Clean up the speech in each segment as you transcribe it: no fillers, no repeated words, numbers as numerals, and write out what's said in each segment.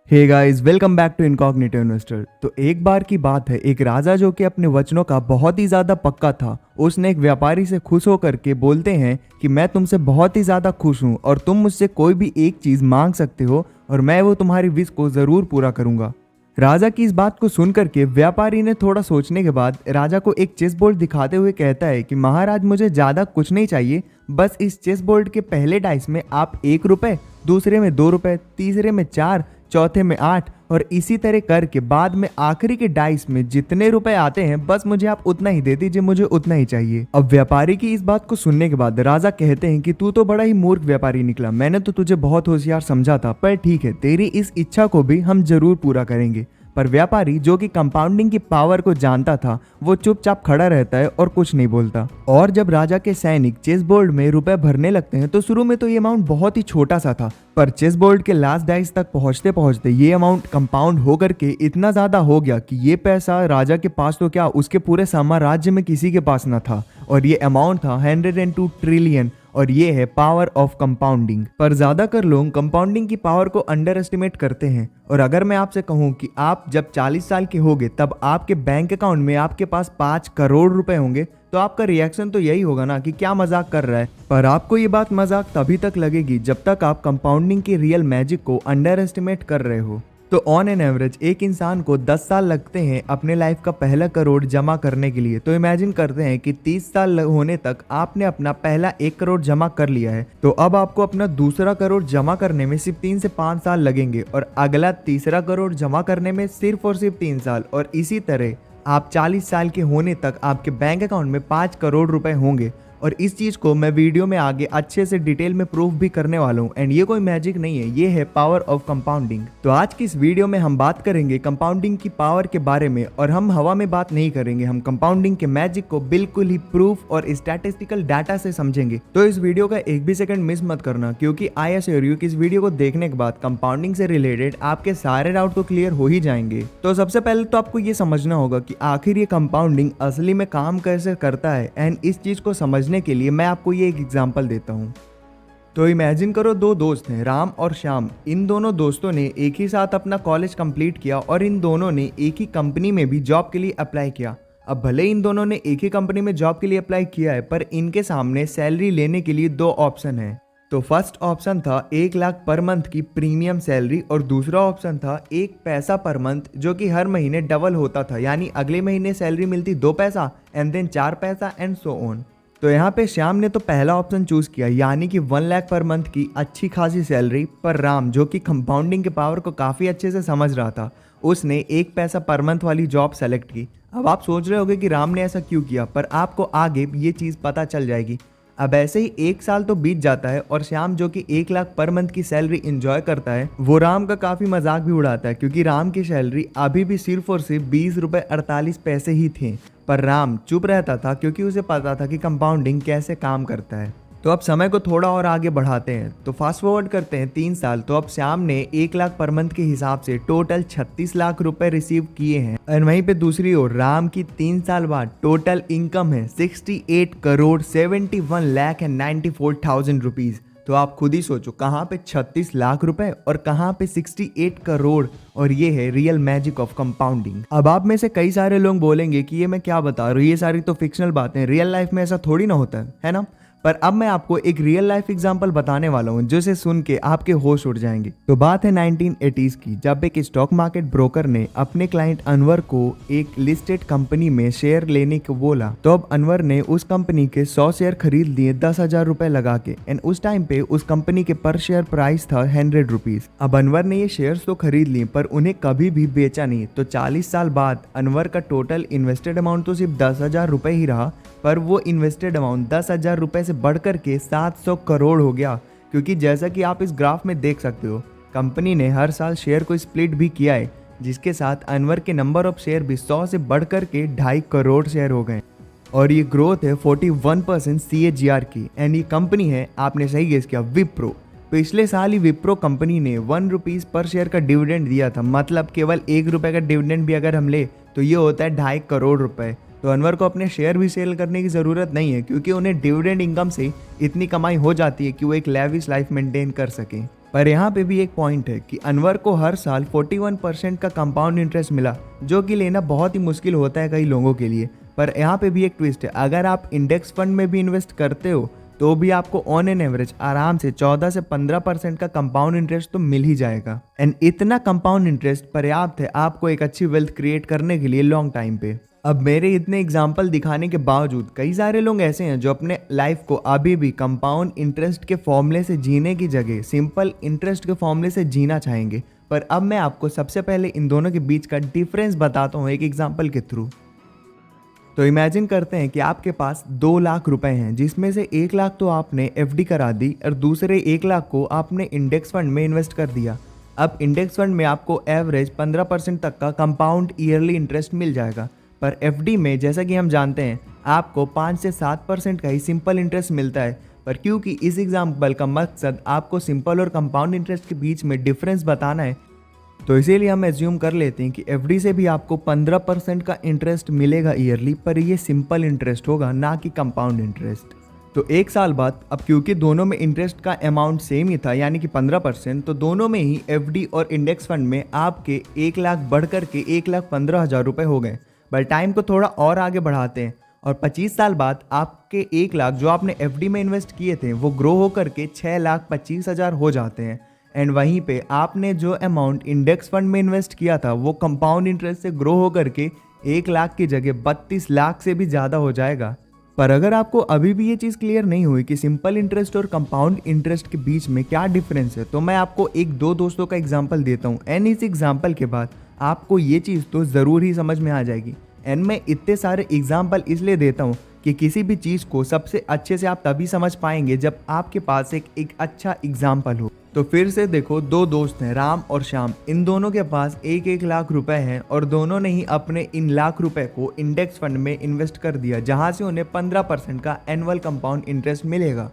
Hey guys, welcome back to incognitive investor. तो एक बार की बात है, एक राजा जो कि अपने वचनों का बहुत ही ज्यादा पक्का था, उसने एक व्यापारी से खुश होकर के बोलते हैं कि मैं तुमसे बहुत ही ज्यादा खुश हूं और तुम मुझसे कोई भी एक चीज मांग सकते हो और मैं वो तुम्हारी विश को जरूर पूरा करूंगा। राजा की इस बात को सुनकर के व्यापारी ने थोड़ा सोचने के बाद राजा को एक चेस बोर्ड दिखाते हुए कहता है कि महाराज, मुझे ज्यादा कुछ नहीं चाहिए, बस इस चेस बोर्ड के पहले डाइस में आप 1 रुपए, दूसरे में 2 रुपए, तीसरे में 4, चौथे में 8 और इसी तरह करके बाद में आखिरी के डाइस में जितने रुपए आते हैं बस मुझे आप उतना ही दे दीजिए, मुझे उतना ही चाहिए। अब व्यापारी की इस बात को सुनने के बाद राजा कहते हैं कि तू तो बड़ा ही मूर्ख व्यापारी निकला, मैंने तो तुझे बहुत होशियार समझा था, पर ठीक है, तेरी इस इच्छा को भी हम जरूर पूरा करेंगे। पर व्यापारी जो कि कंपाउंडिंग की पावर को जानता था, वो चुपचाप खड़ा रहता है और कुछ नहीं बोलता। और जब राजा के सैनिक चेस बोर्ड में रुपए भरने लगते हैं तो शुरू में तो ये अमाउंट बहुत ही छोटा सा था, पर चेस बोर्ड के लास्ट डाइस तक पहुंचते पहुंचते ये अमाउंट कंपाउंड होकर के इतना ज्यादा हो गया कि ये पैसा राजा के पास तो क्या, उसके पूरे साम्राज्य में किसी के पास न था। और ये अमाउंट था 102 ट्रिलियन और ये है पावर ऑफ कंपाउंडिंग। पर ज्यादातर लोग कंपाउंडिंग की पावर को अंडर एस्टिमेट करते हैं। और अगर मैं आपसे कहूं कि आप जब 40 साल के होंगे तब आपके बैंक अकाउंट में आपके पास 5 करोड़ रुपए होंगे, तो आपका रिएक्शन तो यही होगा ना कि क्या मजाक कर रहा है। पर आपको ये बात मजाक तभी तक लगेगी जब तक आप कंपाउंडिंग की रियल मैजिक को अंडर एस्टिमेट कर रहे हो। तो ऑन एन एवरेज एक इंसान को 10 साल लगते हैं अपने लाइफ का पहला करोड़ जमा करने के लिए। तो इमेजिन करते हैं कि 30 साल होने तक आपने अपना पहला 1 करोड़ जमा कर लिया है, तो अब आपको अपना दूसरा करोड़ जमा करने में सिर्फ 3 से 5 साल लगेंगे और अगला तीसरा करोड़ जमा करने में सिर्फ और सिर्फ 3 साल। और इसी तरह आप 40 साल के होने तक आपके बैंक अकाउंट में 5 करोड़ रुपए होंगे। और इस चीज को मैं वीडियो में आगे अच्छे से डिटेल में प्रूफ भी करने वाला हूँ। एंड ये कोई मैजिक नहीं है, ये है पावर ऑफ कंपाउंडिंग। तो आज की इस वीडियो में हम बात करेंगे कंपाउंडिंग की पावर के बारे में, और हम हवा में बात नहीं करेंगे, हम कंपाउंडिंग के मैजिक को बिल्कुल ही प्रूफ और स्टैटिस्टिकल डाटा से समझेंगे। तो इस वीडियो का एक भी सेकंड मिस मत करना, क्योंकि आई एश्योर यू कि इस वीडियो को देखने के बाद कंपाउंडिंग से रिलेटेड आपके सारे डाउट तो क्लियर हो ही जाएंगे। तो सबसे पहले तो आपको ये समझना होगा कि आखिर ये कंपाउंडिंग असली में काम कैसे करता है। एंड इस चीज को समझने के लिए मैं आपको ये एक एग्जांपल देता हूँ। तो इमेजिन करो, दो दोस्त हैं, राम और श्याम। इन दोनों दोस्तों ने एक ही साथ अपना कॉलेज कंप्लीट किया और इन दोनों ने एक ही कंपनी में भी जॉब के लिए अप्लाई किया। अब भले इन दोनों ने एक ही कंपनी में जॉब के लिए अप्लाई किया है, पर इनके सामने सैलरी लेने के लिए 2 ऑप्शन है। तो फर्स्ट ऑप्शन था 1 लाख पर मंथ की प्रीमियम सैलरी और दूसरा ऑप्शन था 1 पैसा पर मंथ, जो कि हर महीने डबल होता था, यानी अगले महीने सैलरी मिलती 2 पैसा एंड देन 4 पैसा एंड सो ऑन। तो यहाँ पे श्याम ने तो पहला ऑप्शन चूज किया, यानी कि 1 लाख पर मंथ की अच्छी खासी सैलरी। पर राम, जो कि कंपाउंडिंग के पावर को काफ़ी अच्छे से समझ रहा था, उसने 1 पैसा पर मंथ वाली जॉब सेलेक्ट की। अब आप सोच रहे होगे कि राम ने ऐसा क्यों किया, पर आपको आगे ये चीज़ पता चल जाएगी। अब ऐसे ही 1 साल तो बीत जाता है और श्याम, जो कि 1 लाख पर मंथ की सैलरी इंजॉय करता है, वो राम का काफ़ी मजाक भी उड़ाता है, क्योंकि राम की सैलरी अभी भी सिर्फ और सिर्फ 20 रुपये 48 पैसे ही थे। पर राम चुप रहता था, क्योंकि उसे पता था कि कंपाउंडिंग कैसे काम करता है। तो अब समय को थोड़ा और आगे बढ़ाते हैं, तो फास्ट फॉरवर्ड करते हैं 3 साल। तो अब श्याम ने 1 लाख पर मंथ के हिसाब से टोटल 36 लाख रुपए रिसीव किए हैं। और वहीं पे दूसरी ओर राम की 3 साल बाद टोटल इनकम है 68 करोड़ 71 लाख एंड 94,000 रुपीज। तो आप खुद ही सोचो, कहाँ पे 36 लाख रुपए और कहाँ पे 68 करोड़। और ये है रियल मैजिक ऑफ कंपाउंडिंग। अब आप में से कई सारे लोग बोलेंगे कि ये मैं क्या बता रहा हूँ, ये सारी तो फिक्शनल बातें, रियल लाइफ में ऐसा थोड़ी ना होता है ना। पर अब मैं आपको एक रियल लाइफ एग्जांपल बताने वाला हूं, जिसे सुन के आपके होश उड़ जाएंगे। तो बात है 1980s की, जब एक स्टॉक मार्केट ब्रोकर ने अपने क्लाइंट अनवर को एक लिस्टेड कंपनी में शेयर लेने को बोला। तो अब अनवर ने उस कंपनी के 100 शेयर खरीद लिए 10,000 रुपए लगा के। एंड उस टाइम पे उस कंपनी के पर शेयर प्राइस था 100 रुपीज। अब अनवर ने ये शेयर्स तो खरीद लिए, पर उन्हें कभी भी बेचा नहीं। तो 40 साल बाद अनवर का टोटल इन्वेस्टेड अमाउंट तो सिर्फ 10,000 रुपए ही रहा, पर वो इन्वेस्टेड अमाउंट 10,000 रुपए से बढ़कर के 700 करोड़ हो गया। क्योंकि जैसा कि आप इस ग्राफ में देख सकते हो, कंपनी ने हर साल शेयर को स्प्लिट भी किया है, जिसके साथ अनवर के नंबर ऑफ शेयर भी 100 से बढ़कर के 2.5 करोड़ शेयर हो गए। और ये ग्रोथ है 41% CAGR की। एंड ये कंपनी है, आपने सही गेस किया, विप्रो। पिछले साल ही विप्रो कंपनी ने 1 रुपीज पर शेयर का डिविडेंड दिया था। मतलब केवल 1 रुपए का डिविडेंड भी अगर हम ले तो ये होता है 2.5 करोड़ रुपए। तो अनवर को अपने शेयर भी सेल करने की ज़रूरत नहीं है, क्योंकि उन्हें डिविडेंड इनकम से इतनी कमाई हो जाती है कि वो एक लैविश लाइफ मेंटेन कर सकें। पर यहाँ पे भी एक पॉइंट है कि अनवर को हर साल 41% का कंपाउंड इंटरेस्ट मिला, जो कि लेना बहुत ही मुश्किल होता है कई लोगों के लिए। पर यहाँ पे भी एक ट्विस्ट है, अगर आप इंडेक्स फंड में भी इन्वेस्ट करते हो तो भी आपको ऑन एन एवरेज आराम से 14 से 15% का कंपाउंड इंटरेस्ट तो मिल ही जाएगा। एंड इतना कंपाउंड इंटरेस्ट पर्याप्त है आपको एक अच्छी वेल्थ क्रिएट करने के लिए लॉन्ग टाइम पे। अब मेरे इतने एग्जाम्पल दिखाने के बावजूद कई सारे लोग ऐसे हैं जो अपने लाइफ को अभी भी कंपाउंड इंटरेस्ट के फॉर्मूले से जीने की जगह सिंपल इंटरेस्ट के फॉर्मूले से जीना चाहेंगे। पर अब मैं आपको सबसे पहले इन दोनों के बीच का डिफरेंस बताता हूँ एक एग्जाम्पल के थ्रू। तो इमेजिन करते हैं कि आपके पास 2 लाख रुपए हैं, जिसमें से 1 लाख तो आपने एफडी करा दी और दूसरे 1 लाख को आपने इंडेक्स फंड में इन्वेस्ट कर दिया। अब इंडेक्स फंड में आपको एवरेज 15% तक का कंपाउंड ईयरली इंटरेस्ट मिल जाएगा, पर एफडी में जैसा कि हम जानते हैं आपको 5 से 7% का ही सिंपल इंटरेस्ट मिलता है। पर क्योंकि इस एग्जाम्पल का मकसद आपको सिंपल और कंपाउंड इंटरेस्ट के बीच में डिफरेंस बताना है, तो इसीलिए हम एज्यूम कर लेते हैं कि एफडी से भी आपको 15% का इंटरेस्ट मिलेगा ईयरली, पर ये सिंपल इंटरेस्ट होगा ना कि कंपाउंड इंटरेस्ट। तो 1 साल बाद अब क्योंकि दोनों में इंटरेस्ट का अमाउंट सेम ही था यानी कि 15%, तो दोनों में ही एफडी और इंडेक्स फंड में आपके 1 लाख बढ़कर के 1,15,000 रुपये हो गए। बट टाइम को थोड़ा और आगे बढ़ाते हैं और 25 साल बाद आपके 1 लाख जो आपने एफडी में इन्वेस्ट किए थे वो ग्रो होकर के 6,25,000 हो जाते हैं। एंड वहीं पे आपने जो अमाउंट इंडेक्स फंड में इन्वेस्ट किया था वो कंपाउंड इंटरेस्ट से ग्रो होकर के 1 लाख की जगह 32 लाख से भी ज़्यादा हो जाएगा। पर अगर आपको अभी भी ये चीज़ क्लियर नहीं हुई कि सिंपल इंटरेस्ट और कंपाउंड इंटरेस्ट के बीच में क्या डिफरेंस है, तो मैं आपको 1-2 दोस्तों का एग्जाम्पल देता हूँ। एंड इस एग्जाम्पल के बाद आपको ये चीज़ तो ज़रूर ही समझ में आ जाएगी। एंड मैं इतने सारे एग्जाम्पल इसलिए देता हूँ कि किसी भी चीज़ को सबसे अच्छे से आप तभी समझ पाएंगे जब आपके पास एक अच्छा एग्जाम्पल हो। तो फिर से देखो, 2 दोस्त हैं राम और श्याम। इन दोनों के पास 1-1 लाख रुपए हैं और दोनों ने ही अपने इन लाख रुपए को इंडेक्स फंड में इन्वेस्ट कर दिया, जहां से उन्हें 15% का एनुअल कंपाउंड इंटरेस्ट मिलेगा।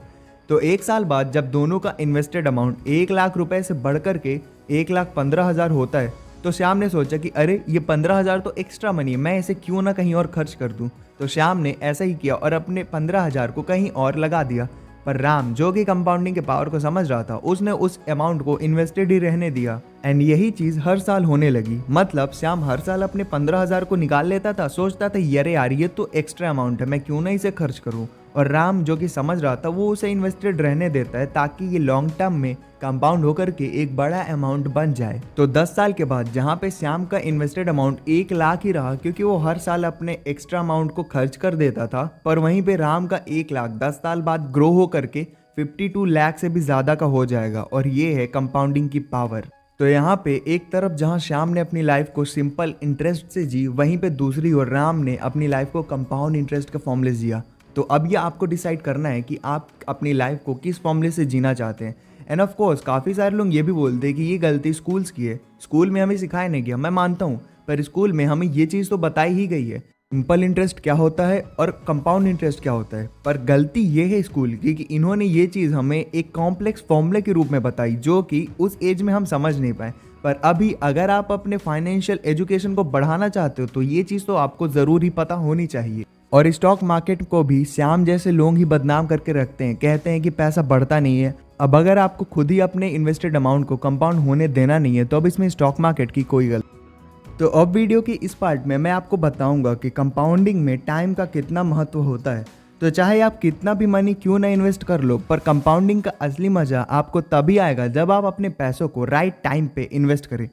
तो 1 साल बाद जब दोनों का इन्वेस्टेड अमाउंट 1 लाख रुपए से बढ़कर के 1,15,000 होता है, तो श्याम ने सोचा कि अरे ये 15,000 तो एक्स्ट्रा मनी है, मैं इसे क्यों ना कहीं और खर्च कर दूं। तो श्याम ने ऐसा ही किया और अपने 15,000 को कहीं और लगा दिया। पर राम जो कि कंपाउंडिंग के पावर को समझ रहा था, उसने उस अमाउंट को इन्वेस्टेड ही रहने दिया। एंड यही चीज हर साल होने लगी। मतलब श्याम हर साल अपने 15,000 को निकाल लेता था, सोचता था अरे यार ये तो एक्स्ट्रा अमाउंट है, मैं क्यों ना इसे खर्च करूं। और राम जो कि समझ रहा था वो उसे इन्वेस्टेड रहने देता है ताकि ये लॉन्ग टर्म में कंपाउंड होकर के एक बड़ा अमाउंट बन जाए। तो 10 साल के बाद जहां पे श्याम का इन्वेस्टेड अमाउंट 1 लाख ही रहा क्योंकि वो हर साल अपने एक्स्ट्रा अमाउंट को खर्च कर देता था, पर वहीं पे राम का 1 लाख 10 साल बाद ग्रो हो करके 52 लाख से भी ज्यादा का हो जाएगा। और ये है कंपाउंडिंग की पावर। तो यहाँ पे एक तरफ जहाँ श्याम ने अपनी लाइफ को सिंपल इंटरेस्ट से जी, वहीं पे दूसरी ओर राम ने अपनी लाइफ को कंपाउंड इंटरेस्ट के फॉर्मूले जिया। तो अब ये आपको डिसाइड करना है कि आप अपनी लाइफ को किस फॉर्मूले से जीना चाहते हैं। एंड ऑफ कोर्स काफ़ी सारे लोग ये भी बोलते हैं कि ये गलती स्कूल्स की है, स्कूल में हमें सिखाया नहीं गया। मैं मानता हूँ, पर स्कूल में हमें ये चीज़ तो बताई ही गई है सिंपल इंटरेस्ट क्या होता है और कंपाउंड इंटरेस्ट क्या होता है। पर गलती ये है स्कूल की कि इन्होंने ये चीज़ हमें एक कॉम्प्लेक्स फॉर्मूले के रूप में बताई जो कि उस एज में हम समझ नहीं पाए। पर अभी अगर आप अपने फाइनेंशियल एजुकेशन को बढ़ाना चाहते हो तो ये चीज़ तो आपको ज़रूर ही पता होनी चाहिए। और स्टॉक मार्केट को भी श्याम जैसे लोग ही बदनाम करके रखते हैं, कहते हैं कि पैसा बढ़ता नहीं है। अब अगर आपको खुद ही अपने इन्वेस्टेड अमाउंट को कंपाउंड होने देना नहीं है तो अब इसमें स्टॉक मार्केट की कोई गलती। तो अब वीडियो की इस पार्ट में मैं आपको बताऊंगा कि कंपाउंडिंग में टाइम का कितना महत्व होता है। तो चाहे आप कितना भी मनी क्यों ना इन्वेस्ट कर लो, पर कंपाउंडिंग का असली मजा आपको तभी आएगा जब आप अपने पैसों को राइट टाइम पे इन्वेस्ट करें।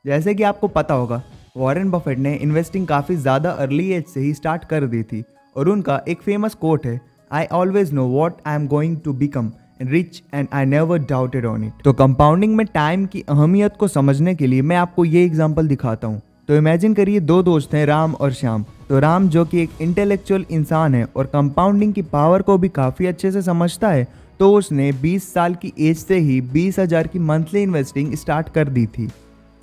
जैसे कि आपको पता होगा, वॉरेन बफेट ने इन्वेस्टिंग काफ़ी ज़्यादा अर्ली एज से ही स्टार्ट कर दी थी और उनका एक फेमस कोट है, I always know what I am going to become rich and I never doubted on it. तो कंपाउंडिंग में टाइम की अहमियत को समझने के लिए मैं आपको ये एग्जाम्पल दिखाता हूँ। तो इमेजिन करिए 2 दोस्त हैं राम और श्याम। तो राम जो कि एक इंटेलेक्चुअल इंसान है और कंपाउंडिंग की पावर को भी काफ़ी अच्छे से समझता है, तो उसने 20 साल की एज से ही 20,000 की मंथली इन्वेस्टिंग स्टार्ट कर दी थी।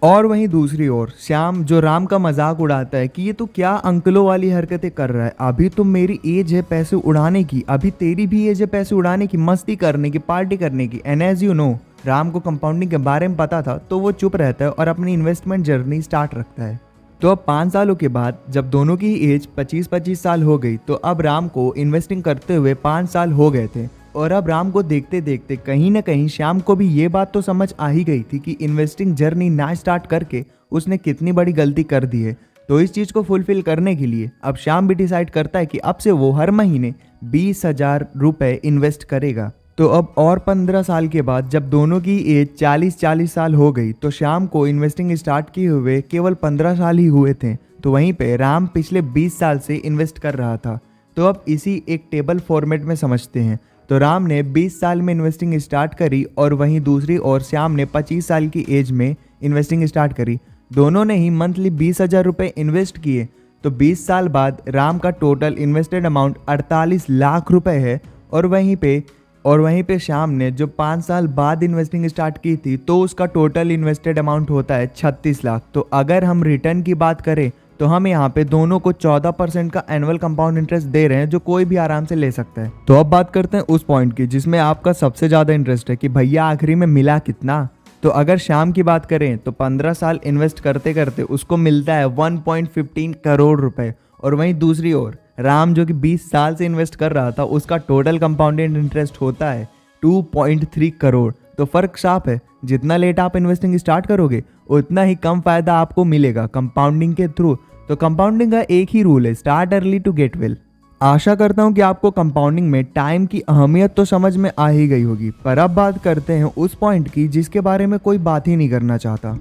और वहीं दूसरी ओर श्याम जो राम का मजाक उड़ाता है कि ये तो क्या अंकलों वाली हरकतें कर रहा है, अभी तो मेरी एज है पैसे उड़ाने की, अभी तेरी भी एज है पैसे उड़ाने की, मस्ती करने की, पार्टी करने की। And as you know, Ram को कंपाउंडिंग के बारे में पता था तो वो चुप रहता है और अपनी इन्वेस्टमेंट जर्नी स्टार्ट रखता है। तो अब 5 सालों के बाद जब दोनों की एज 25-25 साल हो गई, तो अब राम को इन्वेस्टिंग करते हुए 5 साल हो गए थे और अब राम को देखते देखते कहीं ना कहीं श्याम को भी ये बात तो समझ आ ही गई थी कि इन्वेस्टिंग जर्नी ना स्टार्ट करके उसने कितनी बड़ी गलती कर दी है। तो इस चीज़ को फुलफिल करने के लिए अब श्याम भी डिसाइड करता है कि अब से वो हर महीने 20,000 रुपए इन्वेस्ट करेगा। तो अब और 15 साल के बाद जब दोनों की एज 40-40 साल हो गई तो श्याम को इन्वेस्टिंग स्टार्ट किए हुए केवल 15 साल ही हुए थे। तो वहीं पे राम पिछले 20 साल से इन्वेस्ट कर रहा था। तो अब इसी एक टेबल फॉर्मेट में समझते हैं। तो राम ने 20 साल में इन्वेस्टिंग स्टार्ट करी और वहीं दूसरी ओर श्याम ने 25 साल की एज में इन्वेस्टिंग स्टार्ट करी। दोनों ने ही मंथली 20,000 रुपये इन्वेस्ट किए। तो 20 साल बाद राम का टोटल इन्वेस्टेड अमाउंट 48 लाख रुपए है और वहीं पे श्याम ने जो 5 साल बाद इन्वेस्टिंग स्टार्ट की थी तो उसका टोटल इन्वेस्टेड अमाउंट होता है 36 लाख। तो अगर हम रिटर्न की बात करें तो हम यहाँ पे दोनों को 14% का एनुअल कंपाउंड इंटरेस्ट दे रहे हैं, जो कोई भी आराम से ले सकता है। तो अब बात करते हैं उस पॉइंट की जिसमें आपका सबसे ज़्यादा इंटरेस्ट है कि भैया आखिरी में मिला कितना। तो अगर श्याम की बात करें तो 15 साल इन्वेस्ट करते करते उसको मिलता है 1.15 करोड़ रुपए। और वहीं दूसरी ओर राम जो कि 20 साल से इन्वेस्ट कर रहा था उसका टोटल कंपाउंडेड इंटरेस्ट होता है 2.3 करोड़। तो फर्क साफ है, जितना लेट आप इन्वेस्टिंग स्टार्ट करोगे उतना ही कम फायदा आपको मिलेगा कंपाउंडिंग के थ्रू। तो कंपाउंडिंग का एक ही रूल है, start early to get well. आशा करता हूं कि आपको कंपाउंडिंग में टाइम की अहमियत तो समझ में आ ही गई होगी। पर अब बात करते हैं उस पॉइंट की जिसके बारे में कोई बात ही नहीं करना चाहता।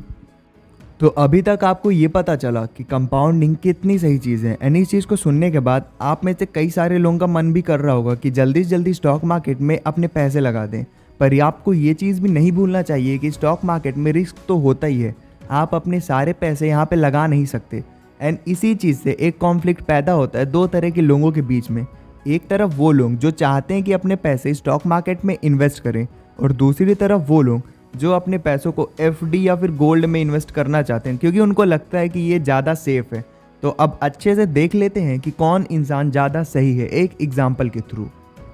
तो अभी तक आपको ये पता चला कि कंपाउंडिंग कितनी सही चीज़ है। एंड इस चीज़ को सुनने के बाद आप में से कई सारे लोगों का मन भी कर रहा होगा कि जल्दी से जल्दी स्टॉक मार्केट में अपने पैसे लगा दें। पर आपको ये चीज़ भी नहीं भूलना चाहिए कि स्टॉक मार्केट में रिस्क तो होता ही है, आप अपने सारे पैसे यहाँ पे लगा नहीं सकते। एंड इसी चीज़ से एक कॉन्फ्लिक्ट पैदा होता है दो तरह के लोगों के बीच में। एक तरफ वो लोग जो चाहते हैं कि अपने पैसे स्टॉक मार्केट में इन्वेस्ट करें और दूसरी तरफ वो लोग जो अपने पैसों को एफडी या फिर गोल्ड में इन्वेस्ट करना चाहते हैं क्योंकि उनको लगता है कि ये ज़्यादा सेफ है। तो अब अच्छे से देख लेते हैं कि कौन इंसान ज़्यादा सही है एक एग्जाम्पल के थ्रू।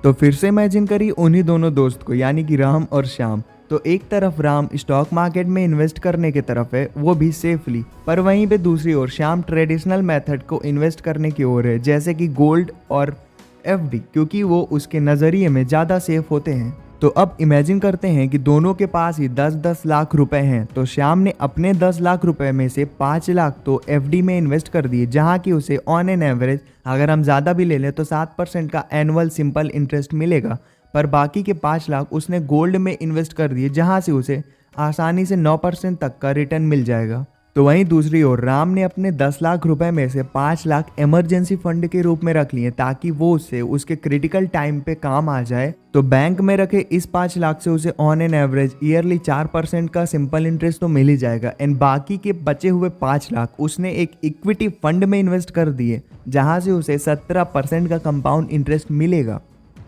तो फिर से इमेजिन करिए उन्हीं दोनों दोस्त को, यानी कि राम और श्याम। तो एक तरफ राम स्टॉक मार्केट में इन्वेस्ट करने की तरफ है, वो भी सेफली, पर वहीं पे दूसरी ओर श्याम ट्रेडिशनल मेथड को इन्वेस्ट करने की ओर है, जैसे कि गोल्ड और एफडी, क्योंकि वो उसके नज़रिए में ज़्यादा सेफ होते हैं। तो अब इमेजिन करते हैं कि दोनों के पास ही 10-10 लाख रुपए हैं। तो श्याम ने अपने 10 लाख रुपए में से 5 लाख तो एफडी में इन्वेस्ट कर दिए, जहां कि उसे ऑन एन एवरेज अगर हम ज़्यादा भी ले लें तो 7% का एनुअल सिंपल इंटरेस्ट मिलेगा। पर बाकी के 5 लाख उसने गोल्ड में इन्वेस्ट कर दिए, जहां से उसे आसानी से 9% तक का रिटर्न मिल जाएगा। तो वहीं दूसरी ओर राम ने अपने 10 लाख रुपए में से 5 लाख इमरजेंसी फंड के रूप में रख लिए ताकि वो उससे उसके क्रिटिकल टाइम पे काम आ जाए। तो बैंक में रखे इस 5 लाख से उसे ऑन एन एवरेज ईयरली 4% का सिंपल इंटरेस्ट तो मिल ही जाएगा। एंड बाकी के बचे हुए 5 लाख उसने एक इक्विटी फंड में इन्वेस्ट कर दिए, जहां से उसे 17% का कंपाउंड इंटरेस्ट मिलेगा।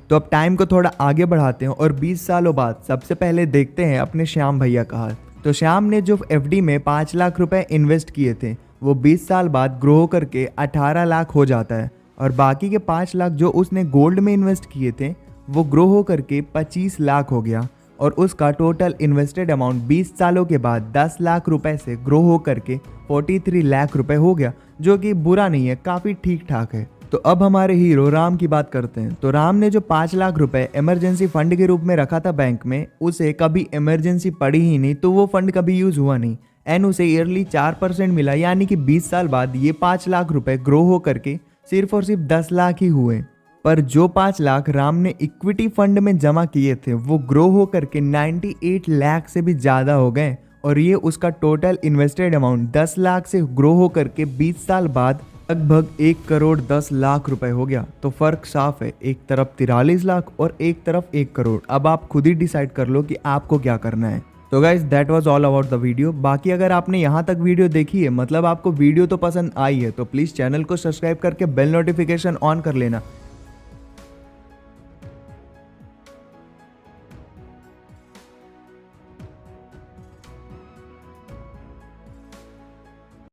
तो अब टाइम को थोड़ा आगे बढ़ाते हैं और 20 सालों बाद सबसे पहले देखते हैं अपने श्याम भैया का हाल। तो श्याम ने जो एफडी में 5 लाख रुपए इन्वेस्ट किए थे वो 20 साल बाद ग्रो करके 18 लाख हो जाता है, और बाकी के 5 लाख जो उसने गोल्ड में इन्वेस्ट किए थे वो ग्रो हो करके 25 लाख हो गया, और उसका टोटल इन्वेस्टेड अमाउंट 20 सालों के बाद 10 लाख रुपए से ग्रो हो करके 43 लाख रुपए हो गया, जो कि बुरा नहीं है, काफ़ी ठीक ठाक है। तो अब हमारे हीरो राम की बात करते हैं। तो राम ने जो 5 लाख रुपए इमरजेंसी फंड के रूप में रखा था बैंक में, उसे कभी इमरजेंसी पड़ी ही नहीं, तो वो फंड कभी यूज हुआ नहीं एंड उसे ईयरली 4% मिला, यानी कि 20 साल बाद ये 5 लाख रुपए ग्रो हो करके सिर्फ और सिर्फ 10 लाख ही हुए। पर जो 5 लाख राम ने इक्विटी फंड में जमा किए थे वो ग्रो हो करके 98 लाख से भी ज़्यादा हो गए, और ये उसका टोटल इन्वेस्टेड अमाउंट 10 लाख से ग्रो हो करके 20 साल बाद लगभग 1 करोड़ 10 लाख रुपए हो गया। तो फर्क साफ है, एक तरफ 43 लाख और एक तरफ 1 करोड़। अब आप खुद ही डिसाइड कर लो कि आपको क्या करना है। तो guys that was all about the video. बाकी अगर आपने यहाँ तक वीडियो देखी है, मतलब आपको वीडियो तो पसंद आई है, तो प्लीज़ चैनल को सब्सक्राइब करके बेल नोटिफिकेशन ऑन कर लेना,